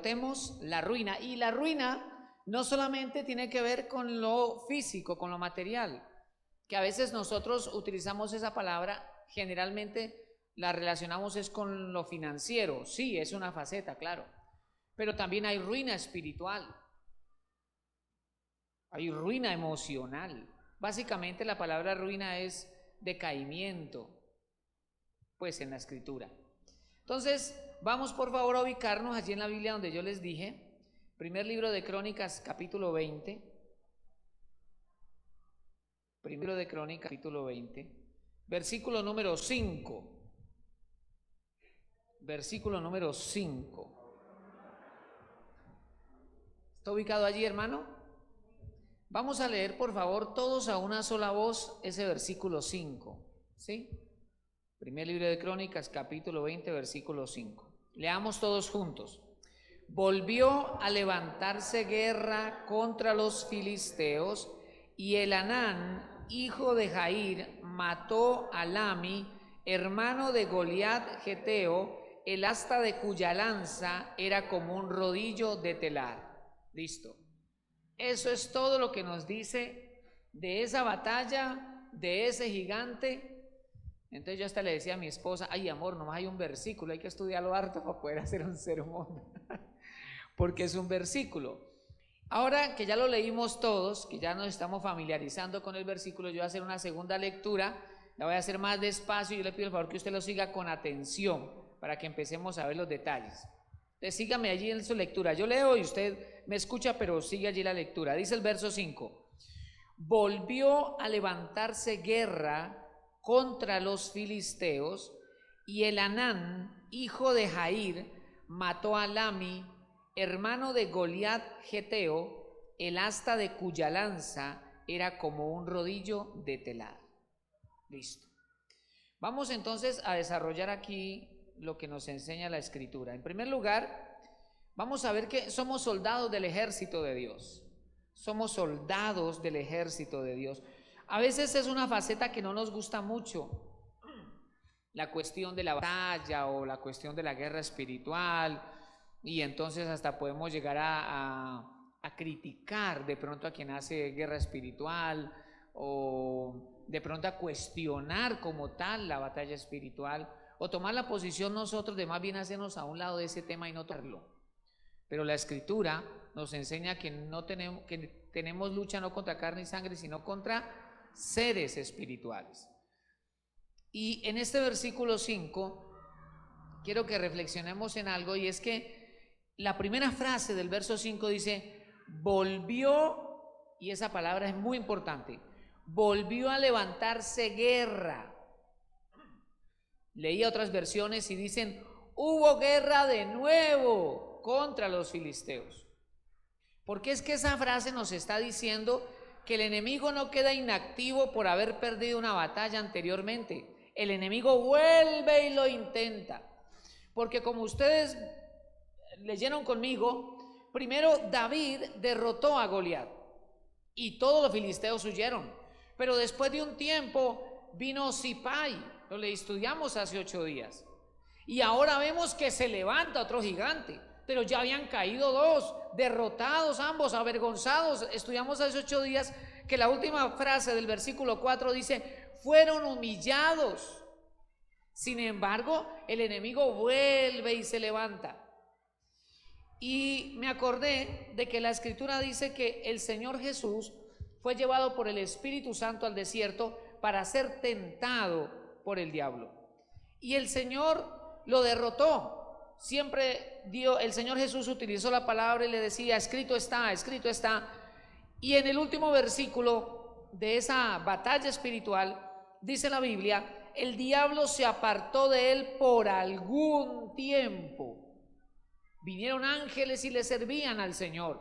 derrotemos la ruina. Y la ruina no solamente tiene que ver con lo físico, con lo material, que a veces nosotros utilizamos esa palabra, generalmente la relacionamos es con lo financiero. Sí, es una faceta, claro, pero también hay ruina espiritual, hay ruina emocional. Básicamente la palabra ruina es decaimiento, pues en la escritura. Entonces, vamos por favor a ubicarnos allí en la Biblia donde yo les dije, primer libro de Crónicas, capítulo 20. Primero de Crónicas, capítulo 20, versículo número 5. Versículo número 5. ¿Está ubicado allí, hermano? Vamos a leer, por favor, todos a una sola voz ese versículo 5. ¿Sí? Primer libro de Crónicas, capítulo 20, versículo 5. Leamos todos juntos. Volvió a levantarse guerra contra los filisteos, y Elhanán, hijo de Jair, mató a Lami, hermano de Goliat geteo, el asta de cuya lanza era como un rodillo de telar. Listo. Eso es todo lo que nos dice de esa batalla, de ese gigante. Entonces yo hasta le decía a mi esposa, ay amor, nomás hay un versículo, hay que estudiarlo harto para poder hacer un sermón, porque es un versículo. Ahora que ya lo leímos todos, que ya nos estamos familiarizando con el versículo, yo voy a hacer una segunda lectura, la voy a hacer más despacio y yo le pido el favor que usted lo siga con atención para que empecemos a ver los detalles. Entonces sígame allí en su lectura, yo leo y usted me escucha, pero sigue allí la lectura. Dice el verso 5, volvió a levantarse guerra contra los filisteos, y Elhanán, hijo de Jair, mató a Lami, hermano de Goliat geteo, el asta de cuya lanza era como un rodillo de telar. Listo. Vamos entonces a desarrollar aquí lo que nos enseña la escritura. En primer lugar, vamos a ver que somos soldados del ejército de Dios. Somos soldados del ejército de Dios. A veces es una faceta que no nos gusta mucho, la cuestión de la batalla o la cuestión de la guerra espiritual, y entonces hasta podemos llegar a criticar de pronto a quien hace guerra espiritual, o de pronto a cuestionar como tal la batalla espiritual, o tomar la posición nosotros de más bien hacernos a un lado de ese tema y no tocarlo. Pero la escritura nos enseña que tenemos lucha no contra carne y sangre, sino contra seres espirituales. Y en este versículo 5 quiero que reflexionemos en algo, y es que la primera frase del verso 5 dice, volvió, y esa palabra es muy importante, volvió a levantarse guerra. Leí otras versiones y dicen, hubo guerra de nuevo contra los filisteos. Porque es que esa frase nos está diciendo que el enemigo no queda inactivo por haber perdido una batalla anteriormente. El enemigo vuelve y lo intenta. Porque como ustedes leyeron conmigo, primero David derrotó a Goliat y todos los filisteos huyeron. Pero después de un tiempo vino Sipai, lo le estudiamos hace 8 días. Y ahora vemos que se levanta otro gigante, pero ya habían caído 2, derrotados ambos, avergonzados. Estudiamos hace 8 días que la última frase del versículo 4 dice, fueron humillados. Sin embargo, el enemigo vuelve y se levanta. Y me acordé de que la escritura dice que el Señor Jesús fue llevado por el Espíritu Santo al desierto para ser tentado por el diablo. Y el Señor lo derrotó. Siempre el Señor Jesús utilizó la palabra y le decía, escrito está, escrito está. Y en el último versículo de esa batalla espiritual, dice la Biblia, el diablo se apartó de él por algún tiempo. Vinieron ángeles y le servían al Señor.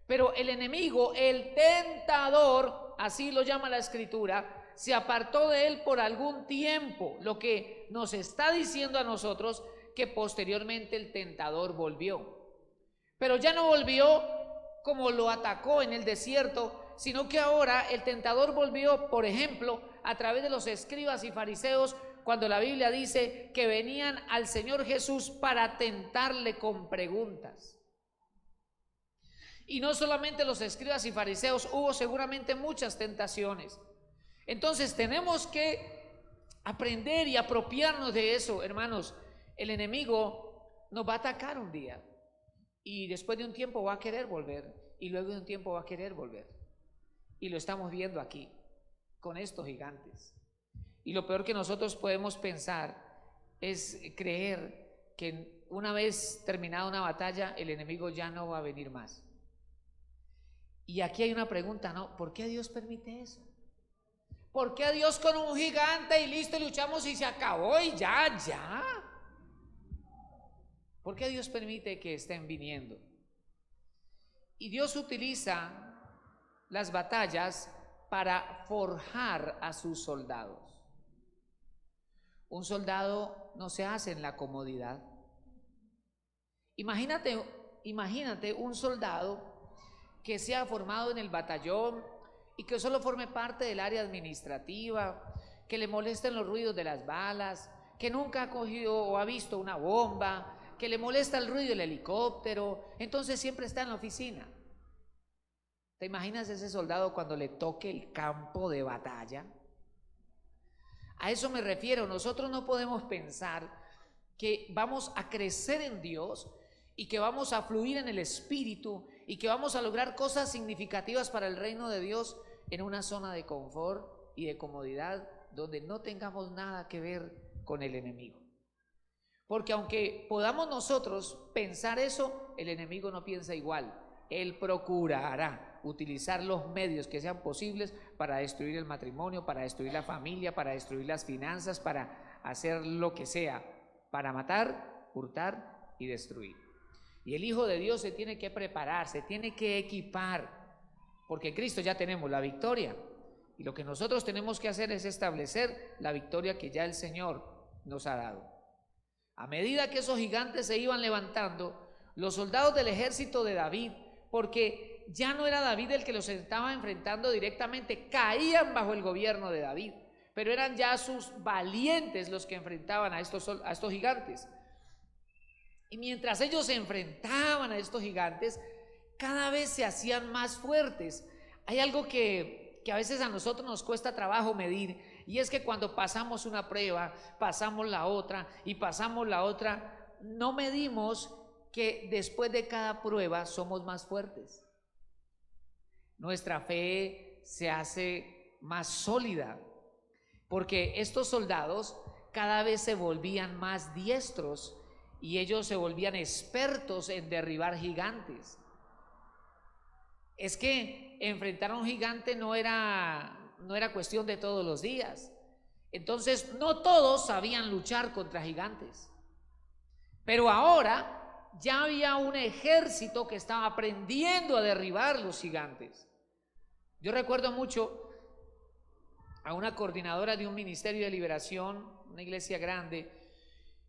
Pero el enemigo, el tentador, así lo llama la escritura, se apartó de él por algún tiempo. Lo que nos está diciendo a nosotros que posteriormente el tentador volvió. Pero ya no volvió como lo atacó en el desierto, sino que ahora el tentador volvió, por ejemplo, a través de los escribas y fariseos, cuando la Biblia dice que venían al Señor Jesús para tentarle con preguntas. Y no solamente los escribas y fariseos, hubo seguramente muchas tentaciones. Entonces tenemos que aprender y apropiarnos de eso, hermanos. El enemigo nos va a atacar un día y después de un tiempo va a querer volver y luego de un tiempo va a querer volver. Y lo estamos viendo aquí con estos gigantes. Y lo peor que nosotros podemos pensar es creer que una vez terminada una batalla, el enemigo ya no va a venir más. Y aquí hay una pregunta, ¿no? ¿Por qué Dios permite eso? ¿Por qué Dios con un gigante y listo, luchamos y se acabó y ya? ¿Por qué Dios permite que estén viniendo? Y Dios utiliza las batallas para forjar a sus soldados. Un soldado no se hace en la comodidad. Imagínate un soldado que sea formado en el batallón y que solo forme parte del área administrativa, que le molesten los ruidos de las balas, que nunca ha cogido o ha visto una bomba, que le molesta el ruido del helicóptero, entonces siempre está en la oficina. ¿Te imaginas ese soldado cuando le toque el campo de batalla? A eso me refiero. Nosotros no podemos pensar que vamos a crecer en Dios y que vamos a fluir en el Espíritu y que vamos a lograr cosas significativas para el reino de Dios en una zona de confort y de comodidad donde no tengamos nada que ver con el enemigo. Porque aunque podamos nosotros pensar eso, el enemigo no piensa igual. Él procurará utilizar los medios que sean posibles para destruir el matrimonio, para destruir la familia, para destruir las finanzas, para hacer lo que sea, para matar, hurtar y destruir. Y el Hijo de Dios se tiene que preparar, se tiene que equipar, porque en Cristo ya tenemos la victoria. Y lo que nosotros tenemos que hacer es establecer la victoria que ya el Señor nos ha dado. A medida que esos gigantes se iban levantando, los soldados del ejército de David, porque ya no era David el que los estaba enfrentando directamente, caían bajo el gobierno de David, pero eran ya sus valientes los que enfrentaban a estos gigantes. Y mientras ellos se enfrentaban a estos gigantes, cada vez se hacían más fuertes. Hay algo que a veces a nosotros nos cuesta trabajo medir, y es que cuando pasamos una prueba, pasamos la otra y pasamos la otra, no medimos que después de cada prueba somos más fuertes. Nuestra fe se hace más sólida, porque estos soldados cada vez se volvían más diestros y ellos se volvían expertos en derribar gigantes. Es que enfrentar a un gigante no era cuestión de todos los días. Entonces no todos sabían luchar contra gigantes, pero ahora ya había un ejército que estaba aprendiendo a derribar los gigantes. Yo recuerdo mucho a una coordinadora de un ministerio de liberación, una iglesia grande,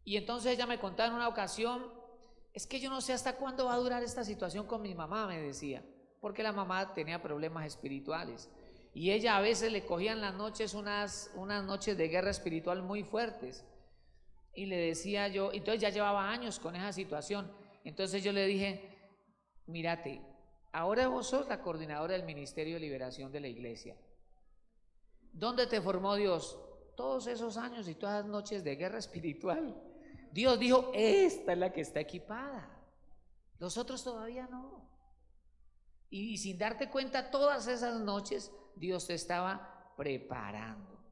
y entonces ella me contaba en una ocasión: es que yo no sé hasta cuándo va a durar esta situación con mi mamá, me decía, porque la mamá tenía problemas espirituales y ella a veces le cogían las noches unas noches de guerra espiritual muy fuertes. Y le decía yo, entonces ya llevaba años con esa situación. Entonces yo le dije: mírate, ahora vos sos la coordinadora del Ministerio de Liberación de la iglesia. ¿Dónde te formó Dios? Todos esos años y todas las noches de guerra espiritual. Dios dijo: esta es la que está equipada, los otros todavía no. Y sin darte cuenta, todas esas noches Dios te estaba preparando.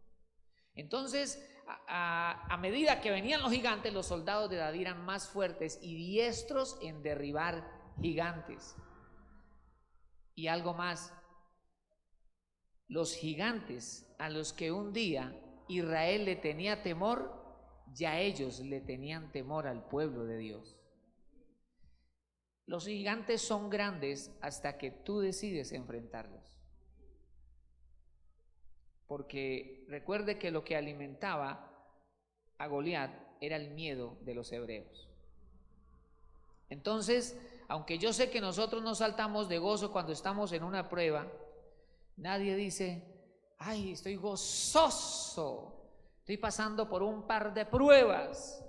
Entonces, a medida que venían los gigantes, los soldados de David eran más fuertes y diestros en derribar gigantes. Y algo más: los gigantes a los que un día Israel le tenía temor, ya ellos le tenían temor al pueblo de Dios. Los gigantes son grandes hasta que tú decides enfrentarlos. Porque recuerde que lo que alimentaba a Goliat era el miedo de los hebreos. Entonces, aunque yo sé que nosotros nos saltamos de gozo cuando estamos en una prueba, nadie dice: ay, estoy gozoso, estoy pasando por un par de pruebas.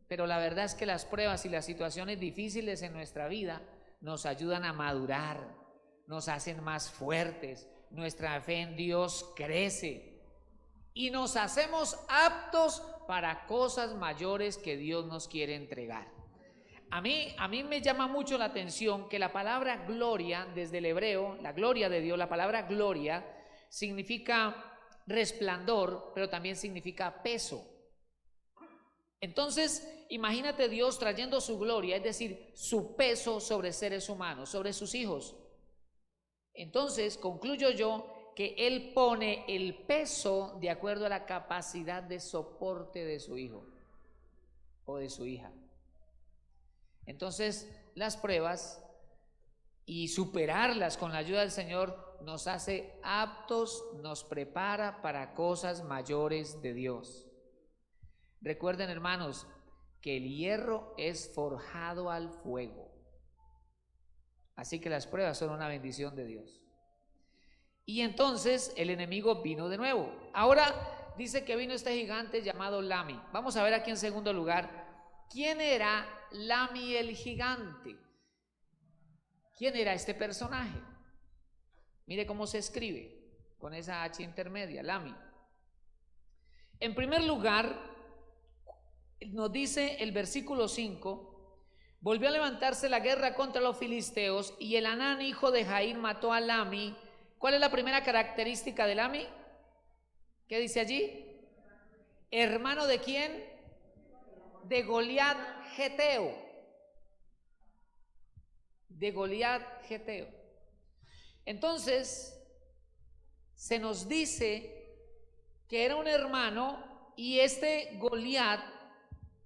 Pero la verdad es que las pruebas y las situaciones difíciles en nuestra vida nos ayudan a madurar, nos hacen más fuertes, nuestra fe en Dios crece y nos hacemos aptos para cosas mayores que Dios nos quiere entregar. A mí me llama mucho la atención que la palabra gloria, desde el hebreo, la gloria de Dios, la palabra gloria significa resplandor, pero también significa peso. Entonces, imagínate Dios trayendo su gloria, es decir, su peso sobre seres humanos, sobre sus hijos. Entonces, concluyo yo que Él pone el peso de acuerdo a la capacidad de soporte de su hijo o de su hija. Entonces, las pruebas y superarlas con la ayuda del Señor nos hace aptos, nos prepara para cosas mayores de Dios. Recuerden, hermanos, que el hierro es forjado al fuego. Así que las pruebas son una bendición de Dios. Y entonces el enemigo vino de nuevo. Ahora dice que vino este gigante llamado Lami. Vamos a ver aquí en segundo lugar, ¿quién era Lami el gigante? ¿Quién era este personaje? Mire cómo se escribe con esa H intermedia, Lami. En primer lugar, nos dice el versículo 5, volvió a levantarse la guerra contra los filisteos y el Anán, hijo de Jair, mató a Lami. ¿Cuál es la primera característica de Lami? ¿Qué dice allí? ¿Hermano de quién? De Goliat Geteo. De Goliat Geteo. Entonces, se nos dice que era un hermano y este Goliat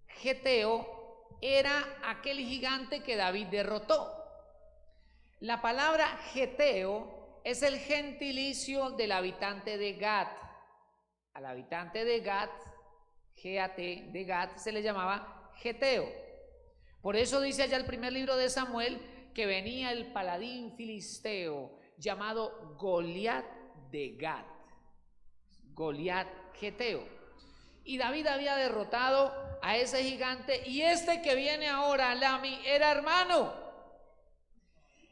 Geteo era aquel gigante que David derrotó. La palabra Geteo es el gentilicio del habitante de Gat. Al habitante de Gat, G-A-T, de Gat, se le llamaba Geteo. Por eso dice allá el primer libro de Samuel que venía el paladín filisteo llamado Goliat de Gat. Goliat Geteo. Y David había derrotado a ese gigante y este que viene ahora, Lami, era hermano.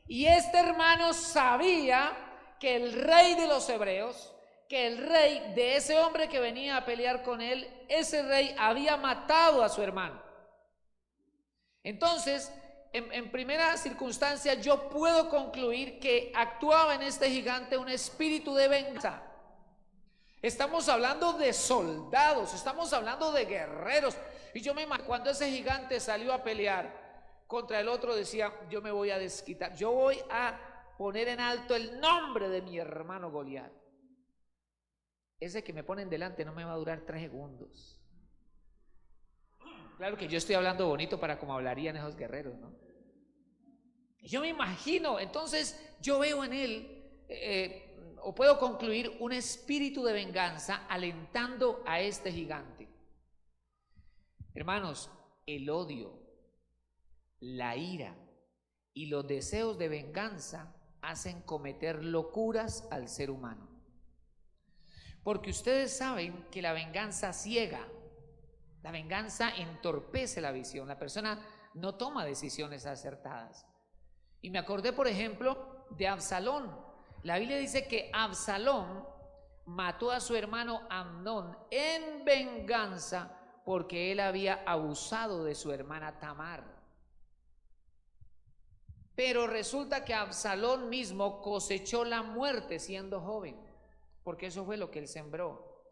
Y este hermano sabía que el rey de los hebreos, que el rey de ese hombre que venía a pelear con él, ese rey había matado a su hermano. Entonces, en primera circunstancia, yo puedo concluir que actuaba en este gigante un espíritu de venganza. Estamos hablando de soldados, estamos hablando de guerreros. Y yo me imagino cuando ese gigante salió a pelear contra el otro, decía: yo me voy a desquitar, yo voy a poner en alto el nombre de mi hermano Goliat. Ese que me ponen delante no me va a durar 3 segundos. Claro que yo estoy hablando bonito para como hablarían esos guerreros, ¿no? Yo me imagino, entonces yo veo en él, o puedo concluir, un espíritu de venganza alentando a este gigante. Hermanos, el odio, la ira y los deseos de venganza hacen cometer locuras al ser humano. Porque ustedes saben que la venganza ciega, la venganza entorpece la visión, la persona no toma decisiones acertadas. Y me acordé, por ejemplo, de Absalón. La Biblia dice que Absalón mató a su hermano Amnón en venganza porque él había abusado de su hermana Tamar. Pero resulta que Absalón mismo cosechó la muerte siendo joven, porque eso fue lo que él sembró.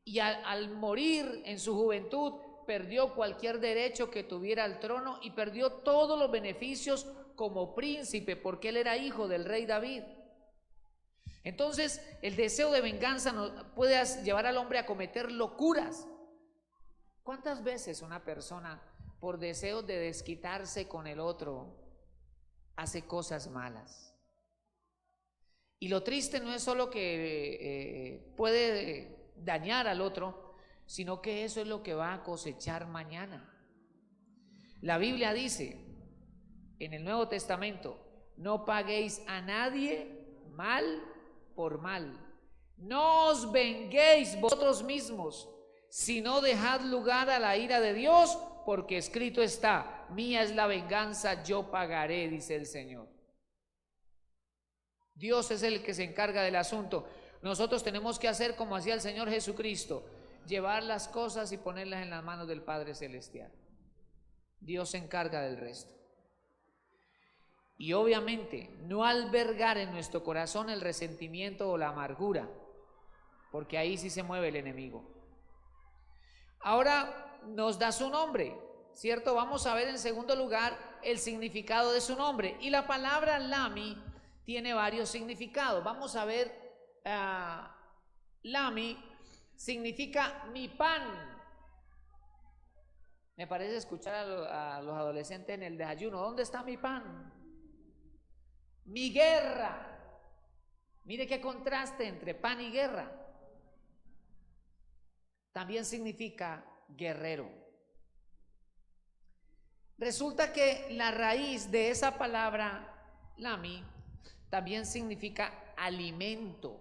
Y al morir en su juventud, perdió cualquier derecho que tuviera al trono y perdió todos los beneficios como príncipe, porque él era hijo del rey David. Entonces, el deseo de venganza puede llevar al hombre a cometer locuras. ¿Cuántas veces una persona, por deseo de desquitarse con el otro, hace cosas malas? Y lo triste no es solo que puede dañar al otro, sino que eso es lo que va a cosechar mañana. La Biblia dice en el Nuevo Testamento: no paguéis a nadie mal por mal, no os venguéis vosotros mismos, sino dejad lugar a la ira de Dios, porque escrito está: mía es la venganza, yo pagaré, dice el Señor. Dios es el que se encarga del asunto. Nosotros tenemos que hacer como hacía el Señor Jesucristo, llevar las cosas y ponerlas en las manos del Padre Celestial. Dios se encarga del resto. Y obviamente no albergar en nuestro corazón el resentimiento o la amargura, porque ahí sí se mueve el enemigo. Ahora nos da su nombre, ¿cierto? Vamos a ver en segundo lugar el significado de su nombre. Y la palabra Lami tiene varios significados. Vamos a ver, Lami significa mi pan. Me parece escuchar a los adolescentes en el desayuno: ¿dónde está mi pan? Mi guerra. Mire qué contraste entre pan y guerra. También significa guerrero. Resulta que la raíz de esa palabra Lami también significa alimento.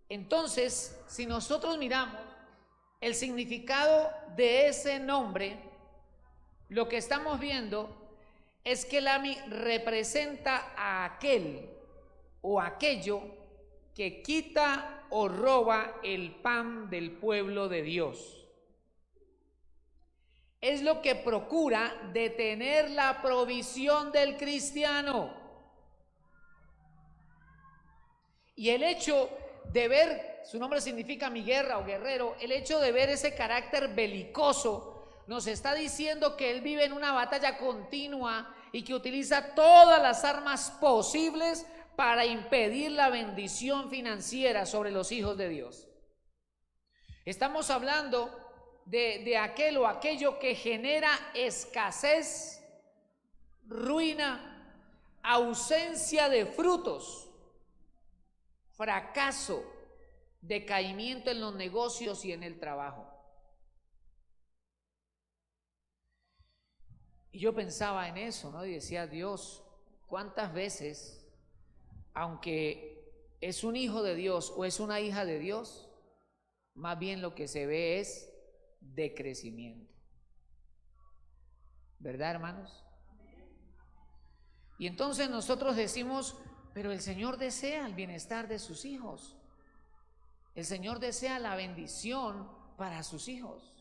Entonces, si nosotros miramos el significado de ese nombre, lo que estamos viendo es que Lami representa a aquel o aquello que quita o roba el pan del pueblo de Dios. Es lo que procura detener la provisión del cristiano. Y el hecho de ver, su nombre significa mi guerra o guerrero, el hecho de ver ese carácter belicoso nos está diciendo que él vive en una batalla continua y que utiliza todas las armas posibles para impedir la bendición financiera sobre los hijos de Dios. Estamos hablando de aquel o aquello que genera escasez, ruina, ausencia de frutos, fracaso, decaimiento en los negocios y en el trabajo. Y yo pensaba en eso, ¿no? Y decía: Dios, ¿cuántas veces, aunque es un hijo de Dios o es una hija de Dios, más bien lo que se ve es decrecimiento? ¿Verdad, hermanos? Y entonces nosotros decimos: pero el Señor desea el bienestar de sus hijos. El Señor desea la bendición para sus hijos.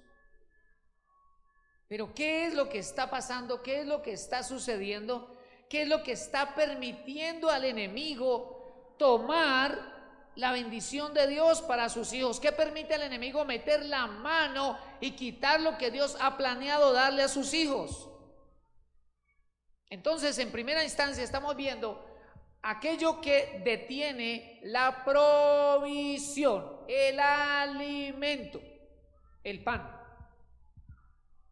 Pero ¿qué es lo que está pasando? ¿Qué es lo que está sucediendo? ¿Qué es lo que está permitiendo al enemigo tomar la bendición de Dios para sus hijos? ¿Qué permite al enemigo meter la mano y quitar lo que Dios ha planeado darle a sus hijos? Entonces, en primera instancia estamos viendo aquello que detiene la provisión, el alimento, el pan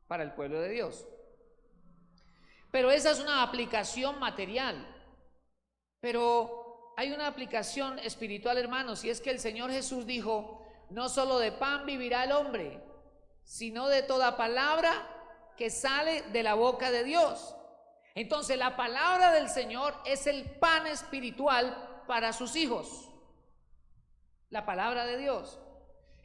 para el pueblo de Dios. Pero esa es una aplicación material. Pero hay una aplicación espiritual, hermanos, y es que el Señor Jesús dijo: no solo de pan vivirá el hombre, sino de toda palabra que sale de la boca de Dios. Entonces la palabra del Señor es el pan espiritual para sus hijos, la palabra de Dios.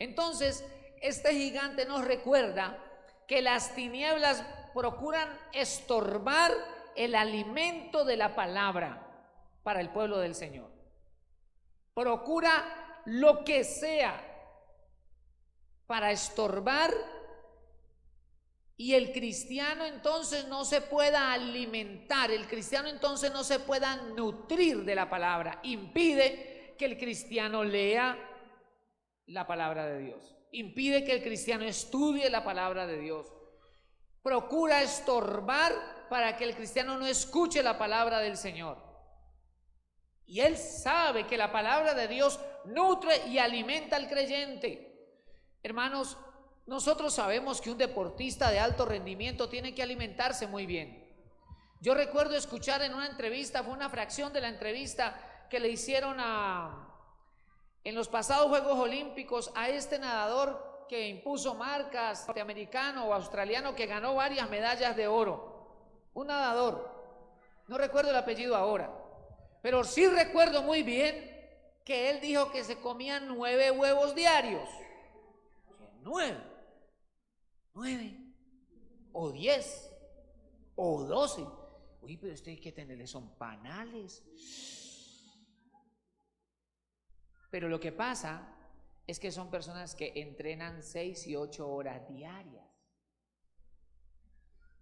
Entonces este gigante nos recuerda que las tinieblas procuran estorbar el alimento de la palabra para el pueblo del Señor. Procura lo que sea para estorbar, y el cristiano entonces no se pueda alimentar, el cristiano entonces no se pueda nutrir de la palabra. Impide que el cristiano lea la palabra de Dios, impide que el cristiano estudie la palabra de Dios, procura estorbar para que el cristiano no escuche la palabra del Señor. Y él sabe que la palabra de Dios nutre y alimenta al creyente. Hermanos, nosotros sabemos que un deportista de alto rendimiento tiene que alimentarse muy bien. Yo recuerdo escuchar en una entrevista, fue una fracción de la entrevista que le hicieron en los pasados Juegos Olímpicos a este nadador que impuso marcas, norteamericano o australiano, que ganó varias medallas de oro. Un nadador, no recuerdo el apellido ahora, pero sí recuerdo muy bien que él dijo que se comía 9 huevos diarios. 9. 9, o 10, o 12. Uy, pero usted hay que tenerle, son panales. Pero lo que pasa es que son personas que entrenan 6 y 8 horas diarias.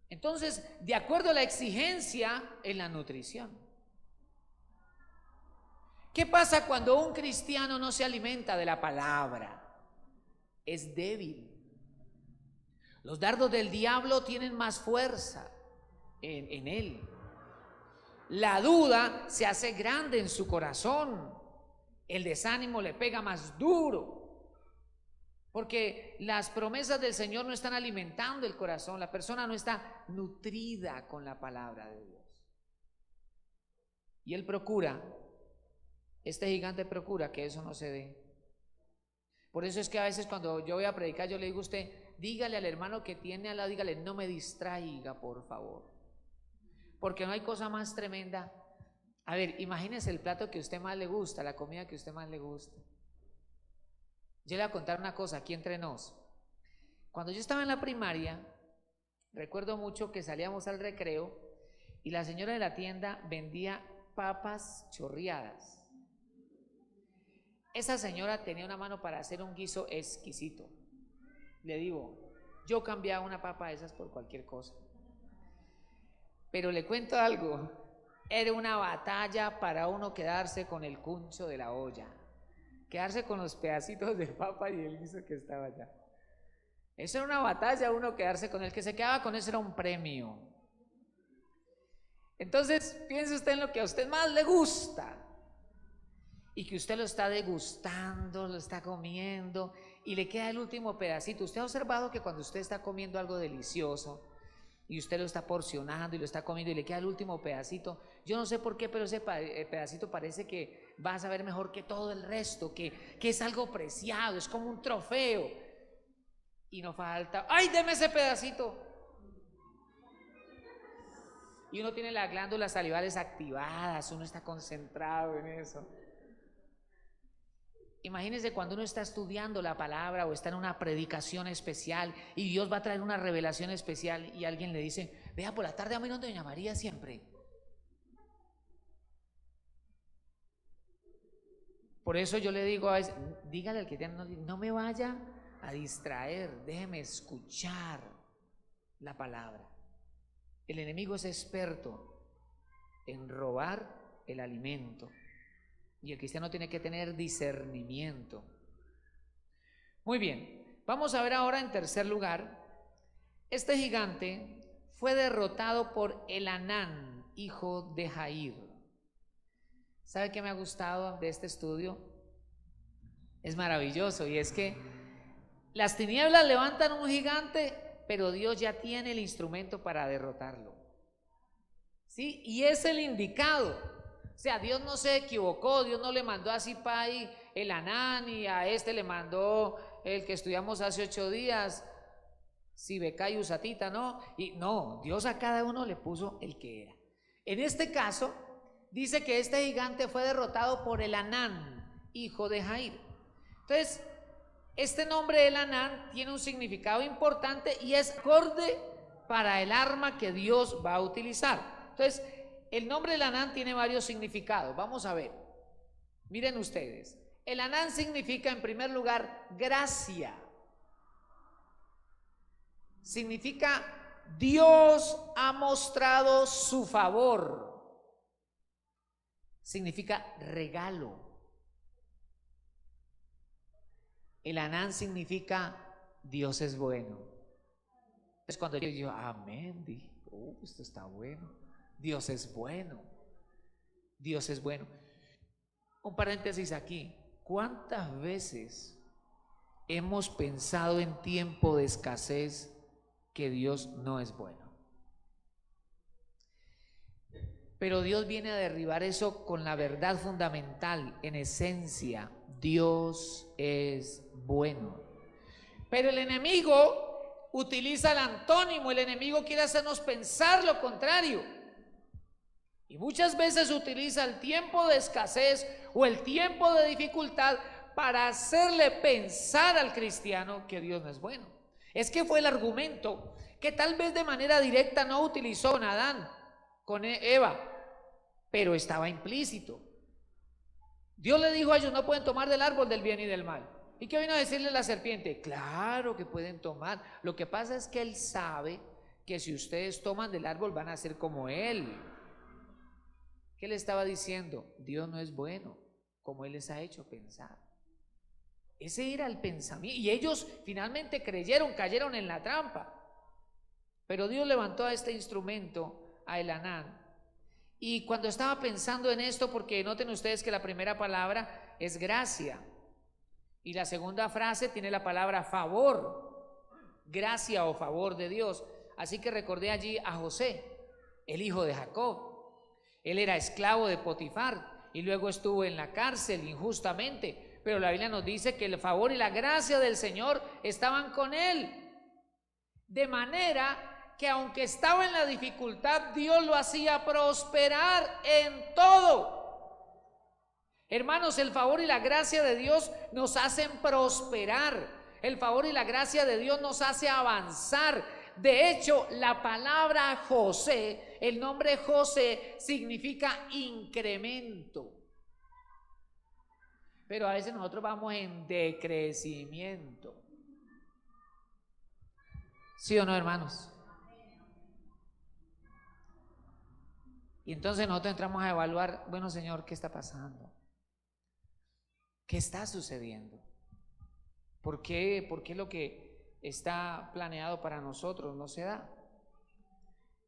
Entonces, de acuerdo a la exigencia en la nutrición. ¿Qué pasa cuando un cristiano no se alimenta de la palabra? Es débil. Los dardos del diablo tienen más fuerza en él. La duda se hace grande en su corazón. El desánimo le pega más duro. Porque las promesas del Señor no están alimentando el corazón. La persona no está nutrida con la palabra de Dios. Y él procura, este gigante procura que eso no se dé. Por eso es que a veces cuando yo voy a predicar, yo le digo a usted, dígale al hermano que tiene al lado, dígale, no me distraiga, por favor. Porque no hay cosa más tremenda. A ver, imagínese el plato que a usted más le gusta, la comida que a usted más le gusta. Yo le voy a contar una cosa aquí entre nos. Cuando yo estaba en la primaria, recuerdo mucho que salíamos al recreo y la señora de la tienda vendía papas chorreadas. Esa señora tenía una mano para hacer un guiso exquisito. Le digo, yo cambiaba una papa de esas por cualquier cosa. Pero le cuento algo, era una batalla para uno quedarse con el cuncho de la olla. Quedarse con los pedacitos de papa y el guiso que estaba allá. Eso era una batalla, uno quedarse con el que se quedaba con eso era un premio. Entonces, piense usted en lo que a usted más le gusta y que usted lo está degustando, lo está comiendo y le queda el último pedacito. Usted ha observado que cuando usted está comiendo algo delicioso y usted lo está porcionando y lo está comiendo y le queda el último pedacito, yo no sé por qué, pero ese pedacito parece que va a saber mejor que todo el resto, que es algo preciado, es como un trofeo. Y no falta, ¡ay, deme ese pedacito! Y uno tiene las glándulas salivales activadas, uno está concentrado en eso. Imagínense cuando uno está estudiando la palabra o está en una predicación especial y Dios va a traer una revelación especial y alguien le dice, vea, por la tarde a mí donde doña María siempre. Por eso yo le digo a veces, dígale al que tiene, no me vaya a distraer, déjeme escuchar la palabra. El enemigo es experto en robar el alimento y el cristiano tiene que tener discernimiento. Muy bien, vamos a ver ahora en tercer lugar, este gigante fue derrotado por Elanán, hijo de Jair. ¿Sabe qué me ha gustado de este estudio? Es maravilloso y es que las tinieblas levantan un gigante, pero Dios ya tiene el instrumento para derrotarlo. ¿Sí? Y es el indicado. O sea, Dios no se equivocó, Dios no le mandó a Zipai el Anán y a este le mandó el que estudiamos hace 8 días, Sibeca y Usatita, ¿no? Y no, Dios a cada uno le puso el que era. En este caso, dice que este gigante fue derrotado por el Anán, hijo de Jair. Entonces, este nombre el Anán tiene un significado importante y es acorde para el arma que Dios va a utilizar. Entonces, el nombre del Anán tiene varios significados. Vamos a ver. Miren ustedes. El Anán significa, en primer lugar, gracia. Significa Dios ha mostrado su favor. Significa regalo. El Anán significa Dios es bueno. Es cuando yo digo, amén, esto está bueno. Dios es bueno. Dios es bueno. Un paréntesis aquí. ¿Cuántas veces hemos pensado en tiempo de escasez que Dios no es bueno? Pero Dios viene a derribar eso con la verdad fundamental, en esencia. Dios es bueno. Pero el enemigo utiliza el antónimo, el enemigo quiere hacernos pensar lo contrario. Y muchas veces utiliza el tiempo de escasez o el tiempo de dificultad para hacerle pensar al cristiano que Dios no es bueno. Es que fue el argumento que tal vez de manera directa no utilizó con Adán, con Eva, pero estaba implícito. Dios le dijo a ellos: no pueden tomar del árbol del bien y del mal. ¿Y qué vino a decirle la serpiente? Claro que pueden tomar. Lo que pasa es que él sabe que si ustedes toman del árbol van a ser como él. ¿Qué le estaba diciendo? Dios no es bueno, como él les ha hecho pensar. Ese era el pensamiento. Y ellos finalmente creyeron, cayeron en la trampa. Pero Dios levantó a este instrumento, a Elanán. Y cuando estaba pensando en esto, porque noten ustedes que la primera palabra es gracia y la segunda frase tiene la palabra favor, gracia o favor de Dios. Así que recordé allí a José, el hijo de Jacob. Él era esclavo de Potifar y luego estuvo en la cárcel injustamente, pero la Biblia nos dice que el favor y la gracia del Señor estaban con él, de manera que aunque estaba en la dificultad, Dios lo hacía prosperar en todo. Hermanos, el favor y la gracia de Dios nos hacen prosperar. El favor y la gracia de Dios nos hace avanzar. De hecho, la palabra José, el nombre José significa incremento. Pero a veces nosotros vamos en decrecimiento. ¿Sí o no, hermanos? Y entonces nosotros entramos a evaluar: bueno, Señor, ¿qué está pasando? ¿Qué está sucediendo? ¿Por qué lo que está planeado para nosotros no se da?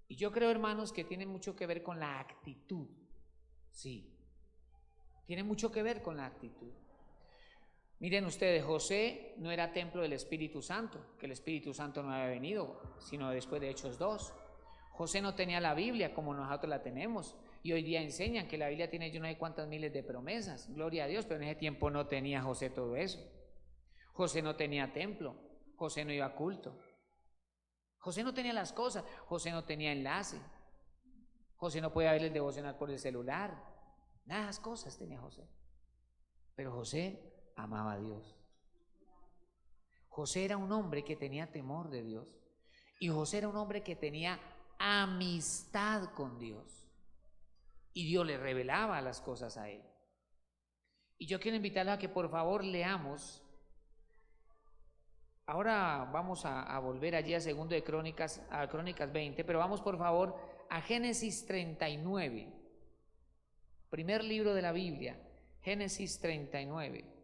Y yo creo, hermanos, que tiene mucho que ver con la actitud. Sí, tiene mucho que ver con la actitud. Miren ustedes, José no era templo del Espíritu Santo, que el Espíritu Santo no había venido, sino después de Hechos 2. José no tenía la Biblia como nosotros la tenemos, y hoy día enseñan que la Biblia tiene yo no sé cuántas miles de promesas, gloria a Dios, pero en ese tiempo no tenía José todo eso. José no tenía templo, José no iba a culto, José no tenía las cosas, José no tenía enlace, José no podía ver el devocional por el celular, nada de las cosas tenía José. Pero José amaba a Dios. José era un hombre que tenía temor de Dios, y José era un hombre que tenía amistad con Dios, y Dios le revelaba las cosas a él. Y yo quiero invitarlos a que por favor leamos. Ahora vamos a volver allí a segundo de Crónicas, a Crónicas 20, pero vamos por favor a Génesis 39, primer libro de la Biblia, Génesis 39.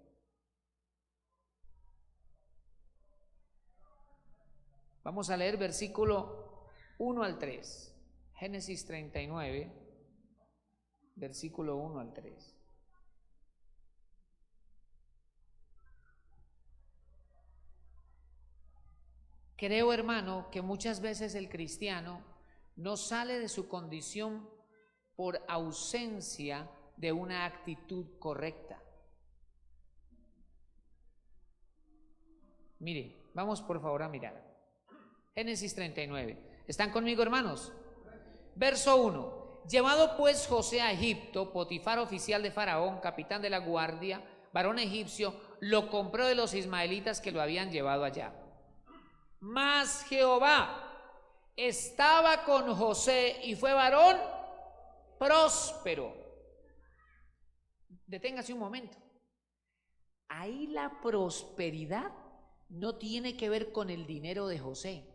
Vamos a leer versículo 1 al 3, Génesis 39, versículo 1 al 3. Creo, hermano, que muchas veces el cristiano no sale de su condición por ausencia de una actitud correcta. Mire, vamos por favor a mirar. Génesis 39. ¿Están conmigo, hermanos? Verso 1. Llevado pues José a Egipto, Potifar, oficial de Faraón, capitán de la guardia, varón egipcio, lo compró de los ismaelitas que lo habían llevado allá. Mas Jehová estaba con José y fue varón próspero. Deténgase un momento. Ahí la prosperidad no tiene que ver con el dinero de José,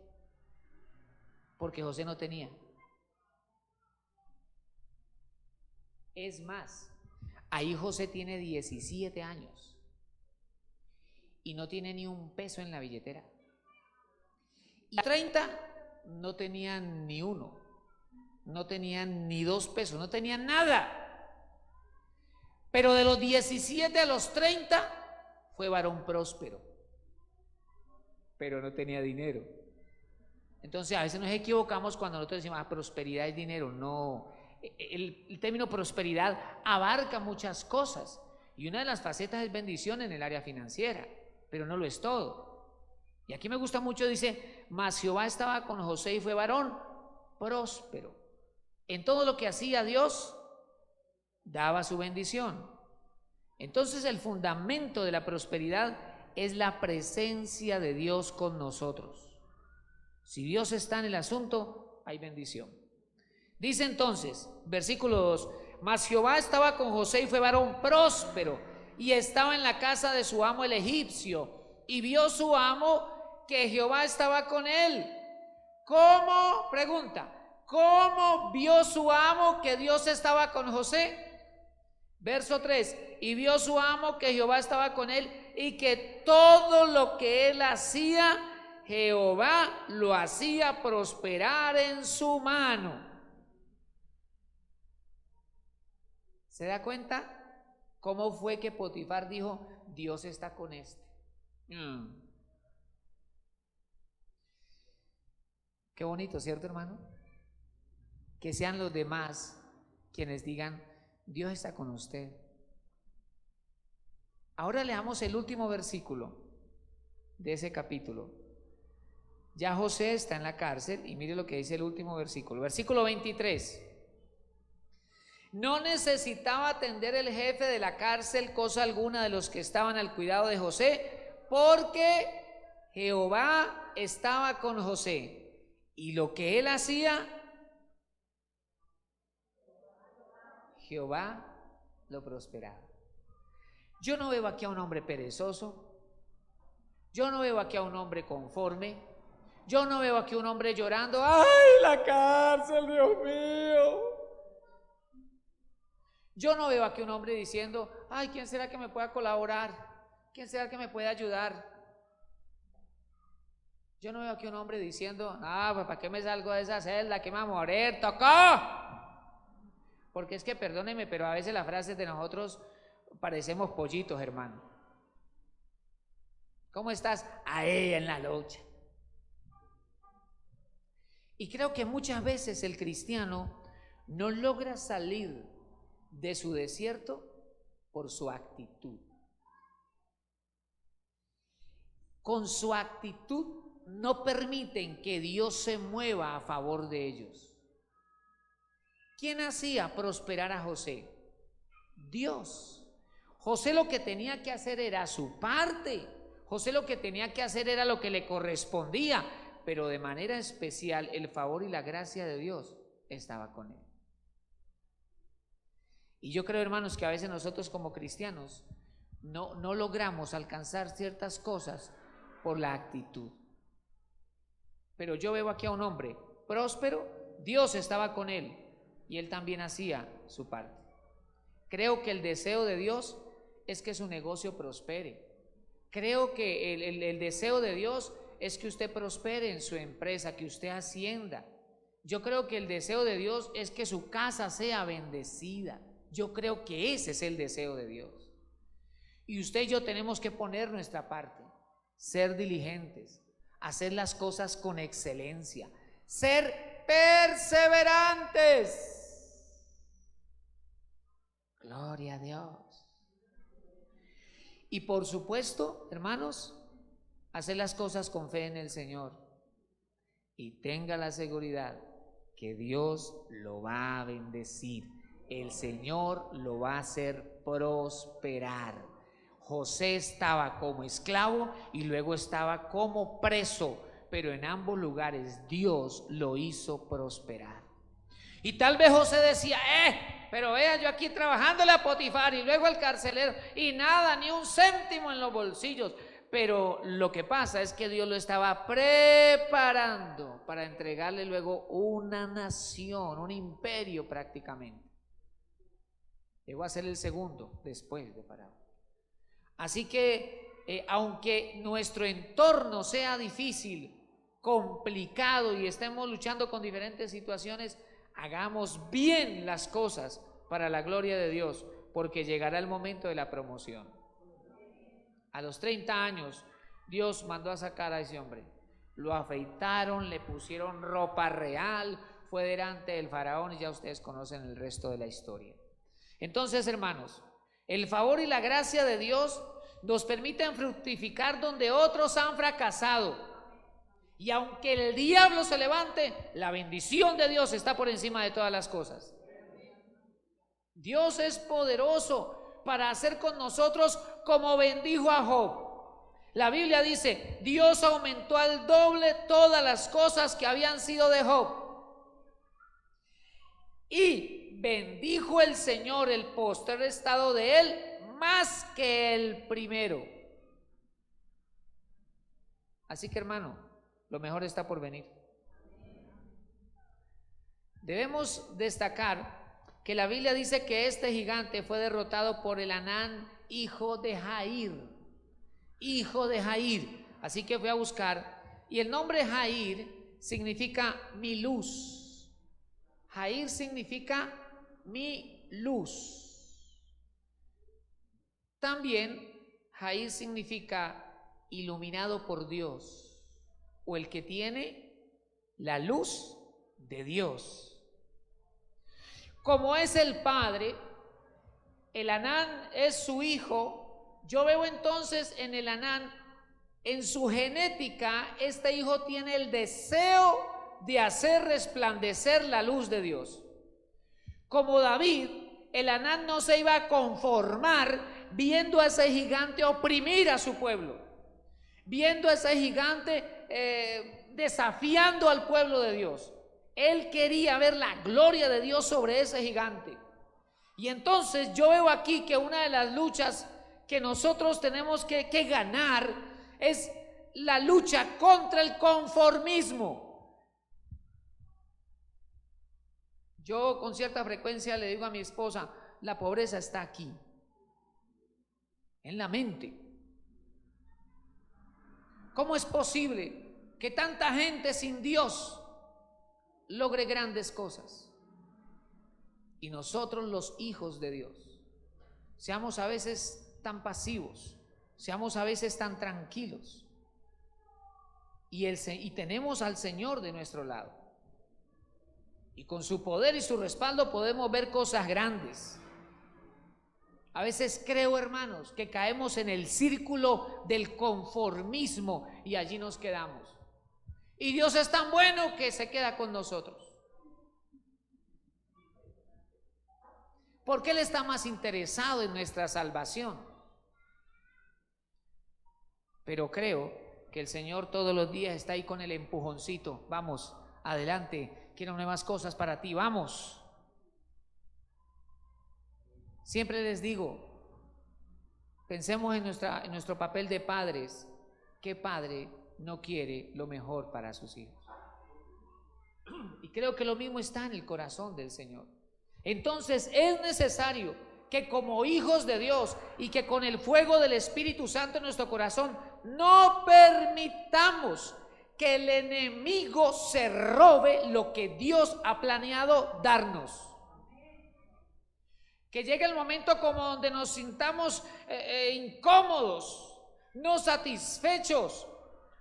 porque José no tenía. Es más, ahí José tiene 17 años y no tiene ni un peso en la billetera. Y a 30 no tenían ni uno, no tenían ni 2 pesos, no tenían nada. Pero de los 17 a los 30 fue varón próspero, pero no tenía dinero. Entonces a veces nos equivocamos cuando nosotros decimos prosperidad es dinero. No, el término prosperidad abarca muchas cosas y una de las facetas es bendición en el área financiera, pero no lo es todo. Y aquí me gusta mucho, dice: mas Jehová estaba con José y fue varón próspero. En todo lo que hacía Dios daba su bendición. Entonces el fundamento de la prosperidad es la presencia de Dios con nosotros. Si Dios está en el asunto, hay bendición. Dice entonces, versículo 2, mas Jehová estaba con José y fue varón próspero, y estaba en la casa de su amo el egipcio, y vio su amo que Jehová estaba con él. ¿Cómo? Pregunta, ¿cómo vio su amo que Dios estaba con José? Verso 3, y vio su amo que Jehová estaba con él y que todo lo que él hacía, Jehová lo hacía prosperar en su mano. ¿Se da cuenta cómo fue que Potifar dijo, Dios está con este? Qué bonito, ¿cierto, hermano? Que sean los demás quienes digan, Dios está con usted. Ahora leamos el último versículo de ese capítulo. Ya José está en la cárcel y mire lo que dice el último versículo. Versículo 23. No necesitaba atender el jefe de la cárcel cosa alguna de los que estaban al cuidado de José, porque Jehová estaba con José, y lo que él hacía, Jehová lo prosperaba. Yo no veo aquí a un hombre perezoso, yo no veo aquí a un hombre conforme, yo no veo aquí a un hombre llorando, ¡ay, la cárcel, Dios mío! Yo no veo aquí un hombre diciendo, ay, ¿quién será que me pueda colaborar? ¿Quién será que me pueda ayudar? Yo no veo aquí un hombre diciendo, no, pues ¿para qué me salgo de esa celda? ¿Qué me va a morir? ¡Tocó! Porque es que, perdónenme, pero a veces las frases de nosotros parecemos pollitos, hermano. ¿Cómo estás? Ahí en la lucha. Y creo que muchas veces el cristiano no logra salir de su desierto por su actitud. Con su actitud no permiten que Dios se mueva a favor de ellos. ¿Quién hacía prosperar a José? Dios. José lo que tenía que hacer era su parte. José lo que tenía que hacer era lo que le correspondía, pero de manera especial el favor y la gracia de Dios estaba con él. Y yo creo, hermanos, que a veces nosotros como cristianos no logramos alcanzar ciertas cosas por la actitud. Pero yo veo aquí a un hombre próspero, Dios estaba con él y él también hacía su parte. Creo que el deseo de Dios es que su negocio prospere. Creo que el deseo de Dios es que usted prospere en su empresa, que usted ascienda. Yo creo que el deseo de Dios es que su casa sea bendecida. Yo creo que ese es el deseo de Dios. Y usted y yo tenemos que poner nuestra parte, ser diligentes, hacer las cosas con excelencia, ser perseverantes. Gloria a Dios. Y por supuesto, hermanos, hacer las cosas con fe en el Señor. Y tenga la seguridad que Dios lo va a bendecir. El Señor lo va a hacer prosperar. José estaba como esclavo y luego estaba como preso, pero en ambos lugares Dios lo hizo prosperar. Y tal vez José decía, pero vea, yo aquí trabajándole a Potifar y luego al carcelero y nada, ni un céntimo en los bolsillos. Pero lo que pasa es que Dios lo estaba preparando para entregarle luego una nación, un imperio prácticamente. Llegó a ser el segundo después de Faraón. Así que aunque nuestro entorno sea difícil, complicado y estemos luchando con diferentes situaciones, hagamos bien las cosas para la gloria de Dios, porque llegará el momento de la promoción. A los 30 años Dios mandó a sacar a ese hombre. Lo afeitaron, le pusieron ropa real, fue delante del faraón y ya ustedes conocen el resto de la historia. Entonces, hermanos, el favor y la gracia de Dios nos permiten fructificar donde otros han fracasado. Y aunque el diablo se levante, la bendición de Dios está por encima de todas las cosas. Dios es poderoso para hacer con nosotros como bendijo a Job. La Biblia dice: Dios aumentó al doble todas las cosas que habían sido de Job. Y bendijo el Señor el postrer estado de él más que el primero. Así que, hermano, lo mejor está por venir. Debemos destacar que la Biblia dice que este gigante fue derrotado por Elanán, hijo de Jair. Hijo de Jair. Así que fui a buscar, y el nombre Jair significa mi luz. Jair significa mi luz. También Jair significa iluminado por Dios, o el que tiene la luz de Dios. Como es el padre, Elanán es su hijo. Yo veo entonces en Elanán, en su genética, este hijo tiene el deseo de hacer resplandecer la luz de Dios. Como David, Elanán no se iba a conformar viendo a ese gigante oprimir a su pueblo, viendo a ese gigante desafiando al pueblo de Dios. Él quería ver la gloria de Dios sobre ese gigante. Y entonces yo veo aquí que una de las luchas que nosotros tenemos que ganar es la lucha contra el conformismo. Yo con cierta frecuencia le digo a mi esposa: la pobreza está aquí, en la mente. ¿Cómo es posible que tanta gente sin Dios logre grandes cosas? Y nosotros, los hijos de Dios, seamos a veces tan pasivos, seamos a veces tan tranquilos, y tenemos al Señor de nuestro lado, y con su poder y su respaldo podemos ver cosas grandes. A veces creo, hermanos, que caemos en el círculo del conformismo y allí nos quedamos. Y Dios es tan bueno que se queda con nosotros, porque Él está más interesado en nuestra salvación. Pero creo que el Señor todos los días está ahí con el empujoncito: vamos, adelante, quiero nuevas cosas para ti, vamos. Siempre les digo, pensemos en nuestro papel de padres. ¿Qué padre no quiere lo mejor para sus hijos? Y creo que lo mismo está en el corazón del Señor. Entonces es necesario que como hijos de Dios y que con el fuego del Espíritu Santo en nuestro corazón no permitamos que el enemigo se robe lo que Dios ha planeado darnos. Que llegue el momento como donde nos sintamos incómodos, no satisfechos.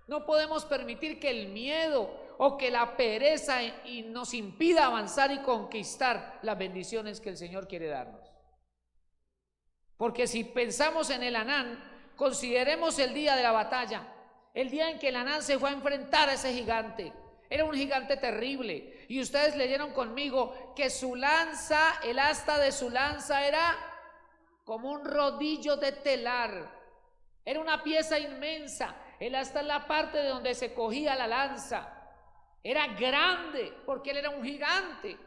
No podemos permitir que el miedo o que la pereza nos impida avanzar y conquistar las bendiciones que el Señor quiere darnos. Porque si pensamos en Elanán, consideremos el día de la batalla, el día en que Elanán se fue a enfrentar a ese gigante. Era un gigante terrible, y ustedes leyeron conmigo que su lanza, el asta de su lanza era como un rodillo de telar. Era una pieza inmensa. El asta es la parte de donde se cogía la lanza. Era grande porque él era un gigante,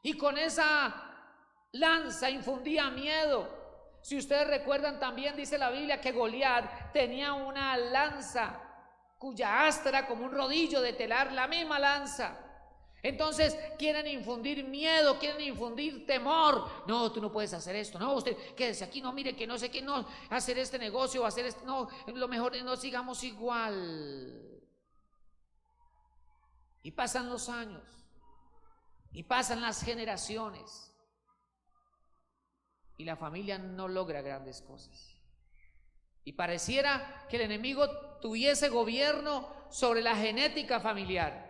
y con esa lanza infundía miedo. Si ustedes recuerdan, también dice la Biblia que Goliat tenía una lanza cuya asta era como un rodillo de telar, la misma lanza. Entonces quieren infundir miedo, quieren infundir temor. No, tú no puedes hacer esto, no, usted quédese aquí, no, mire que no sé qué, no, hacer este negocio, hacer esto, no, lo mejor no sigamos igual. Y pasan los años, y pasan las generaciones, y la familia no logra grandes cosas. Y pareciera que el enemigo tuviese gobierno sobre la genética familiar.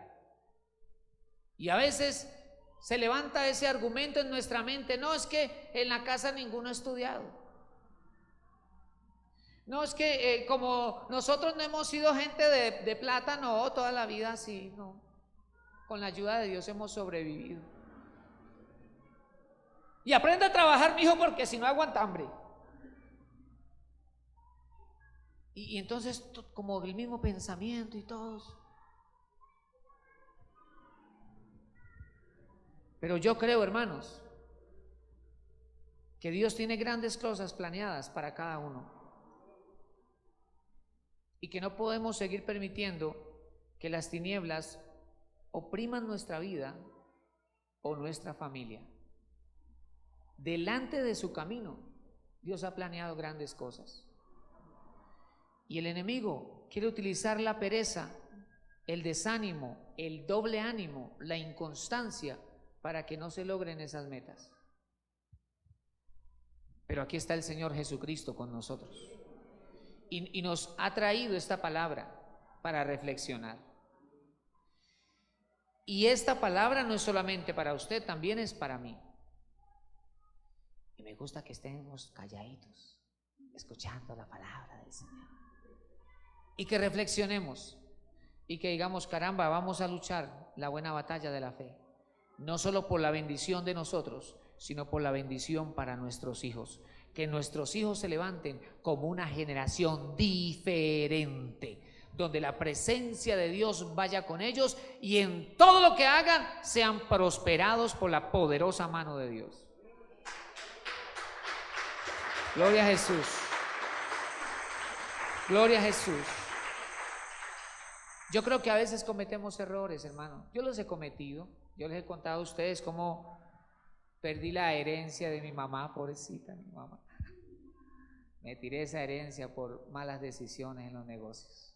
Y a veces se levanta ese argumento en nuestra mente: no, es que en la casa ninguno ha estudiado. No, es que como nosotros no hemos sido gente de plata, no, toda la vida sí, no. Con la ayuda de Dios hemos sobrevivido. Y aprenda a trabajar, mijo, porque si no aguanta hambre. Y entonces como el mismo pensamiento y todos. Pero yo creo, hermanos, que Dios tiene grandes cosas planeadas para cada uno y que no podemos seguir permitiendo que las tinieblas opriman nuestra vida o nuestra familia. Delante de su camino, Dios ha planeado grandes cosas. Y el enemigo quiere utilizar la pereza, el desánimo, el doble ánimo, la inconstancia para que no se logren esas metas. Pero aquí está el Señor Jesucristo con nosotros y nos ha traído esta palabra para reflexionar. Y esta palabra no es solamente para usted, también es para mí. Y me gusta que estemos calladitos, escuchando la palabra del Señor. Y que reflexionemos y que digamos, caramba, vamos a luchar la buena batalla de la fe. No solo por la bendición de nosotros, sino por la bendición para nuestros hijos. Que nuestros hijos se levanten como una generación diferente, donde la presencia de Dios vaya con ellos y en todo lo que hagan sean prosperados por la poderosa mano de Dios. Gloria a Jesús. Gloria a Jesús. Yo creo que a veces cometemos errores, hermano. Yo los he cometido. Yo les he contado a ustedes cómo perdí la herencia de mi mamá, pobrecita mi mamá. Me tiré esa herencia por malas decisiones en los negocios.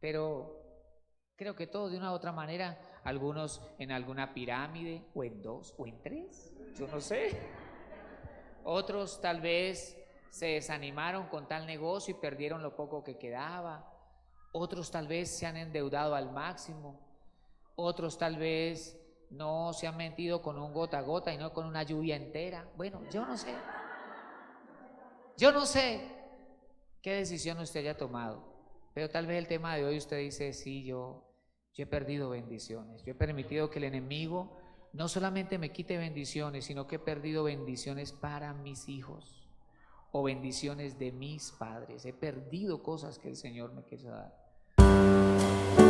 Pero creo que todos de una u otra manera, algunos en alguna pirámide, o en 2, o en 3, yo no sé. Otros tal vez se desanimaron con tal negocio y perdieron lo poco que quedaba. Otros tal vez se han endeudado al máximo. Otros tal vez no se han metido con un gota a gota y no con una lluvia entera. Bueno, yo no sé. Yo no sé qué decisión usted haya tomado, pero tal vez el tema de hoy usted dice, sí, yo he perdido bendiciones. Yo he permitido que el enemigo no solamente me quite bendiciones, sino que he perdido bendiciones para mis hijos o bendiciones de mis padres. He perdido cosas que el Señor me quiso dar.